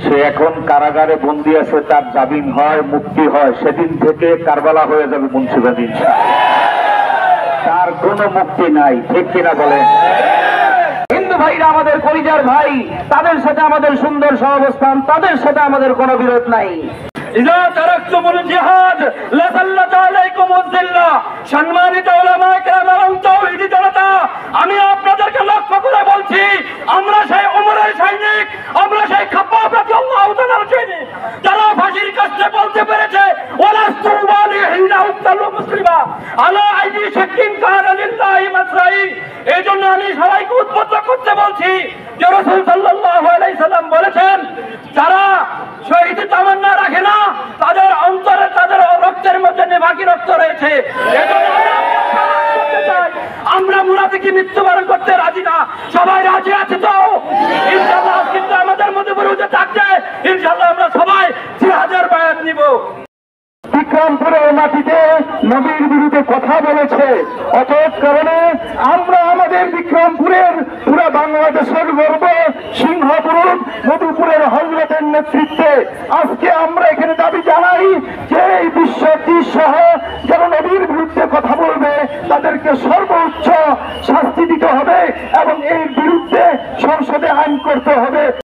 সে এখন কারাগারে বন্দী আছে, তার জামিন হয়, মুক্তি হয়, সেদিন থেকে কারবালা হয়ে যাবে মুন্সিগঞ্জ ইনশাআল্লাহ। তার কোনো মুক্তি নাই, ঠিক কিনা বলেন? হিন্দু ভাইরা আমাদের কলিজার ভাই, তাদের সাথে আমাদের সুন্দর সহাবস্থান, তাদের সাথে আমাদের কোনো বিরোধ নাই। ইযা তারাকতুমুল জিহাদ লাসাল্লাতু আলাইকুমুজ জিল্লাহ। সম্মানিত উলামা কিরাম এবং তাওহীদি জনতা, আমি আপনাদেরকে লক্ষ্য করে বলছি, আমরা সেই ওমরের সৈনিক, আমরা সেই খাব্বাব রাদিয়াল্লাহু তাআলার সৈনিক, যারা ফাঁসির কাছে বলতে পেরেছে ওয়ালাস্তু বালিহিনা উক্তালু মুসলিমা আলা আইদি শাক্কিন কানা লিল্লাহি মাসরাই। এইজন্য আমি সবাইকে উদ্বুদ্ধ করতে বলছি যে রাসূল সাল্লাল্লাহু আলাইহি সাল্লাম বলেছেন, যারা শহীদ তামান্না রাখে না, তাদের অন্তরে, তাদের রক্তের মধ্যে নেভাকি রক্ত রয়েছে। আমরা মুনাফিকি মৃত্যুবরণ করতে রাজি না। সবাই রাজি আছে তো? ইনশাআল্লাহ কিন্তু আমাদের মধ্যে বিরোধ থাকছে, ইনশাআল্লাহ আমরা সবাই জিহাদের বায়াত নিব। বিক্রমপুরের মাটিতে নবীর বিরুদ্ধে কথা বলেছে, অতএব কারণে আমরা আমাদের বিক্রমপুরের পুরো বাংলাদেশের গর্ব সিংহপুর মধুপুরের হযরতের নেতৃত্বে আজকে আমরা এখানে দাবি জানাই যে এই বিশ্বটি সহ যারা নবীর বিরুদ্ধে কথা বলবে তাদেরকে সর্বোচ্চ শাস্তি দিতে হবে এবং এর বিরুদ্ধে সংসদে আইন করতে হবে।